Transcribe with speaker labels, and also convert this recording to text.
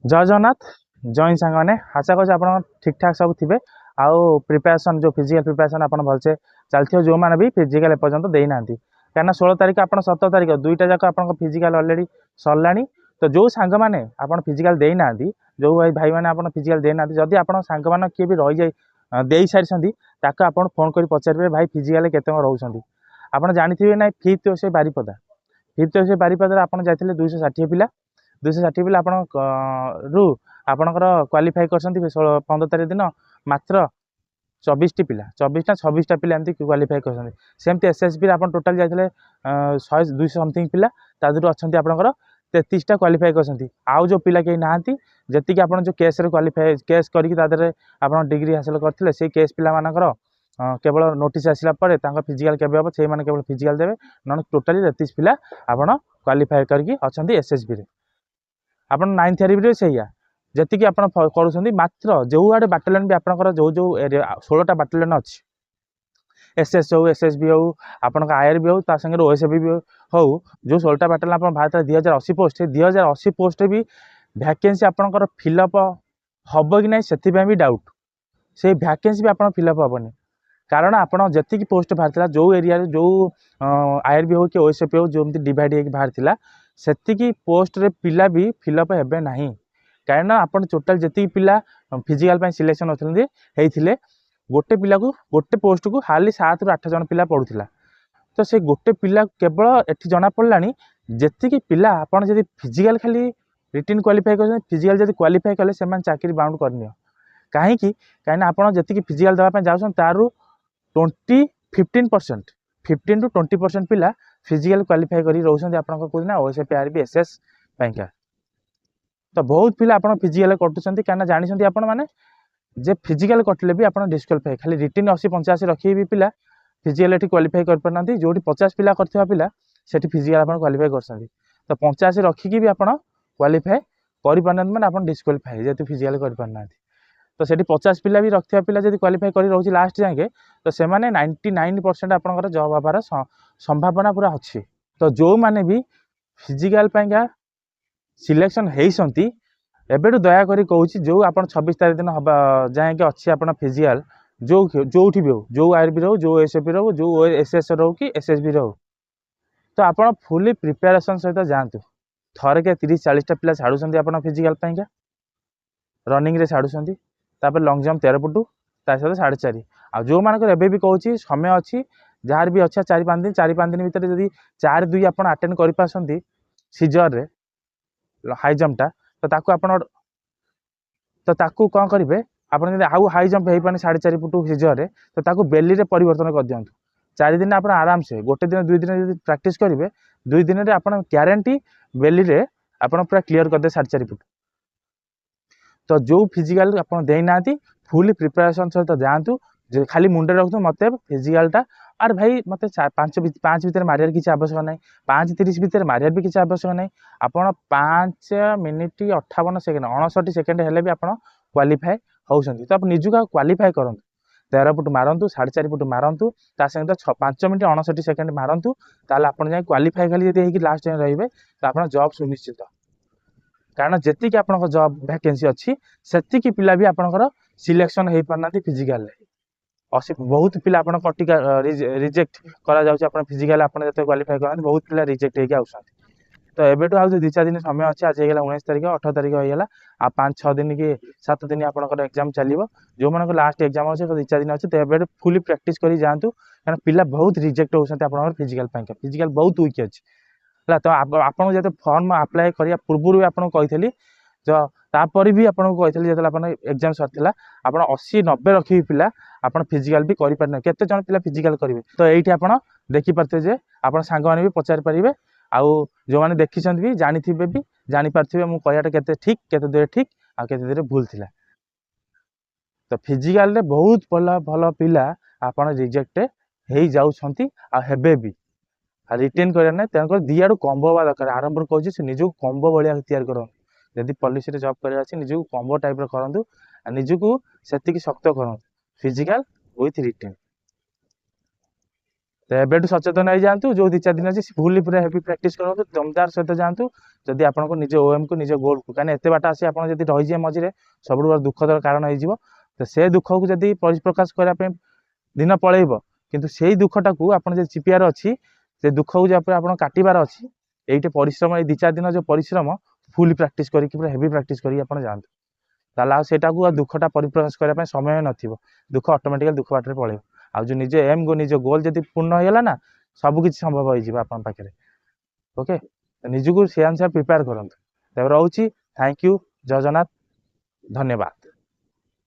Speaker 1: जय जगन्नाथ जॉइन सांग मैंने आशा कर ठीक ठाक सब थे आउ प्रिपेरेसन जो फिजिकल प्रिपेरेसन आप भलसे चलती जो मैंने भी फिजिकल एपर्यंत देना कहीं 16 तारीख आप 17 तारीख दुईटा जाक आप फिजिकल अलरेडी सरला तो जो सांग मैंने आप फिजिकल देना जो भाई मैंने आप फिजिकल देना जदि आप सांग मान किए भी रही जाए दे सारी आप फोन कर पचारे भाई फिजिकल केते रोच आप जानते ना फिफ्थ से बारिपदा फिफ्थ से बारिपदा आप जाते 260 पिला 260 पिला रु आपणकर क्वालिफाई कर 15 तारीख दिन मात्र 24 पिला 24 ना 26टा पिला एमती क्वालिफाई कर सेमती एसएसबी आप टोटाल जाते 100 200 समथिंग पिला तादू अच्छा आपंकर 33टा क्वालिफाई कर आउ जो पिला कहीं ना जी आप जो केस क्वालिफाई केस करके आप डिग्री हासिल करते से केस पिला मानकर केवल नोटिस आसला फिजिकल केवे हम से केवल फिजिकल देवे ना टोटाली 33 पिला आप क्वालिफाई करके अच्छा एसएसबी आप 9th एरिया से जी आप कर मात्र जो आड़े बाटालियन भी आपंकर जो जो 16टा बाटालियन अच्छी एसएस हो एसएसबी हो आपण आईआरबी हो संगे ओएसबी भी हो जो 16टा बाटालियन आप भारत 2080 पोस्ट 2080 पोस्ट भी वैकेंसी आपंकर फिलअप हम कि ना से भी डाउट से वैकेंसी भी आप फिलअप हेनी कारण आपड़ जी पोस्ट बाहर जो एरिया जो आईआरबी हो कि ओएसपी हो जो डिवाइड होकर बाहर से पोस्ट रे पिला भी फिलअप हेबे नहीं कहीं आप टोटाल जी पिला फिजिकल सिलेक्शन होते गोटे पिला को गोटे पोस्ट को हाली 7 ରୁ 8 जन पिला पड़ूला तो से गोटे पिला केवल एटी जना पड़ा जी पिला आपड़ जब फिजिकल खाली रिटिन क्वालिफाई कर फिजिकल जब क्वालिफाई कले से चाकरी बाउंड करनी कहीं कहीं आप जी फिजिकल देवाई जाऊँ तारू 15% 15 to 20% पिला फिजिकल क्वालिफाई कर रोचे आप ओएसपी आरबी एसएस पैंका तो बहुत पिला आप फिजिकल कटुँच कहीं जानते आपण मैंने जे फिजिकल कटिले भी आप डिस्क्वालिफाई खाली रिटिन 80-85 रखिए भी पिला फिजिकल ये क्वालिफाई कर पारना जो 50 पिला करथिबा पिला से फिजिकल आप क्वालिफाई कर तो 85 रखिकी भी आप क्वालिफाई कर पारना मैंने आप डिस्क्वालिफाई जेहतु फिजिकल कर पारना तो से 50 पिला भी रखा पिला जब क्वालिफाई कर रोचे लास्ट जाए तो से 99% आपंकर जॉब हबार संभावना पूरा अच्छी तो जो मैंने भी फिजिकल सिलेक्शन होती एबेटू दयाकोरी कहूँ जो आप 26 तारीख दिन जाए अच्छी आप फिजिकल जो भी हो जो आईआरबी रो जो एसएफबी रो जो एसएस रो कि एसएसबी रो तो आप फुली प्रिपेरेसन सहित जातु थर के 30-40टा पिला छाड़ुंट आप फिजिकल रनिंग रे छाड़ुंट लंग जंप 13 फुट ता सहित 4.5 आ जो मानकर एबे भी कहूँ समय अच्छी जार भी अच्छा 4-5 दिन भितर जब 4-2 आप अटेंड कर पारछंती सीजर रे हाई जंपटा तो ताकू आपण तो ताकू कौन करेंगे आप आउ हाई जंप हो पाने 4.5 फुट सीजर रे तो ताकू बेली रे परिवर्तन कर दिंतु 4 दिन आप आराम से गोटे दिन 2 दिन जब प्रैक्टिस करेंगे 2 दिन में आप ग्यारंटी बेली रे आप पूरा क्लीयर करदे 4.5 फुट तो जो फिजिकल आप देना फुली प्रिपेरेसन सहित जातु खाली मुंडे रखु मत फिजिकलटा आर भाई मत 5 भितर मारियार किसी आवश्यक ना 5:30 भितर मारियार भी किसी आवश्यक ना आप 5 मिनिट 58 सेकेंड 59 सेकेंड हेले भी आप क्वालिफाई होती तो आप निजुक क्वालिफाई करूँ 13 फुट मारतु 4.5 फुट मारतु सहित 5 मिनिट 59 सेकेंड मारतु ताल आप जाए क्वालिफाई खाली जब लास्ट टाइम रे तो आप जॉब सुनिश्चित कारण जी आप जॉब वैकेंसी अच्छी से पिला भी आपंकर सिलेक्शन हो पारना फिजिकल बहुत पिला आप कटिका रिजेक्ट करा फिजिकल आप क्वालिफाई करते बहुत पिला रिजेक्ट होगी आउट तो एबेटू आज 2-4 दिन समय अच्छे आज होगा 19 तारीख 18 तारीख होगा आ 5-6 दिन कि 7 दिन आपंकर एग्जाम चलो जो मन लास्ट एग्जाम अच्छे तो 2-4 दिन अच्छे तो एबे फुली प्रैक्टिस कर जातु कारण पिला बहुत रिजेक्ट होती आप फिजिकल फिजिकल बहुत वीक अच्छे तो आपको जो फॉर्म अप्लाई करिया पूर्व भी आपको कही जो तापर भी आपको कही जो एग्जाम सरला आप 80-90 रखी पिला आप फिजिकल भी करें केते जन पिला फिजिकल करेंगे तो ये आप देखिपारे जे आप सांग मैंने भी पचारि पारे आउ जो मैंने देखी भी जानी भी जापारे मुझे कहटा के ठीक के दूर ठीक आते दूर भूल थिला तो फिजिकल बहुत भल भल पिला आप रिजेक्ट हो जाऊँच आबे भी रिटेन करना ना तेणुकर दिआड़ कम्बो हवा दरकार आरंभ कहूँ निजक कम्बो भाया तैयार कर जदि पॉलिसी रे जॉब कर निजक कम्बो टाइप करूँ निजक से शक्त करूँ फिजिकल विथ रिटेन तो एबेठू सचेतन हो जातु जो 2-4 दिन अच्छी फुल्ली पूरा हेवी प्रैक्टिस करूँ दमदार सहित जातु जदि आपको निज ओएम को निज गोल को कहीं एत बाट आसी आप रही मझे सब बड़ दुखदर कारण हो तो से दुख को जब परिप्रकाश करने दिन पलैब किंतु से दुखटा को आप चिपियार अच्छी से दुख को जब आप काटार अच्छी ये परिश्रम ये 2-4 दिन जो परिश्रम फुल प्रैक्टिस करके पूरा हेवी प्रैक्टिस करके जातु ताला सेटा को दुखटा परिप्रकाश करने समय नथिबो दुख ऑटोमेटिकली दुख बाटर पड़े आ जो निज एम गो निज गोल जब पूर्ण होगा ना सब किसी संभव हो आप पाखे ओके निजको से अनुसार प्रिपेयर करूँ तब रोची थैंक यू जय जगन्नाथ धन्यवाद।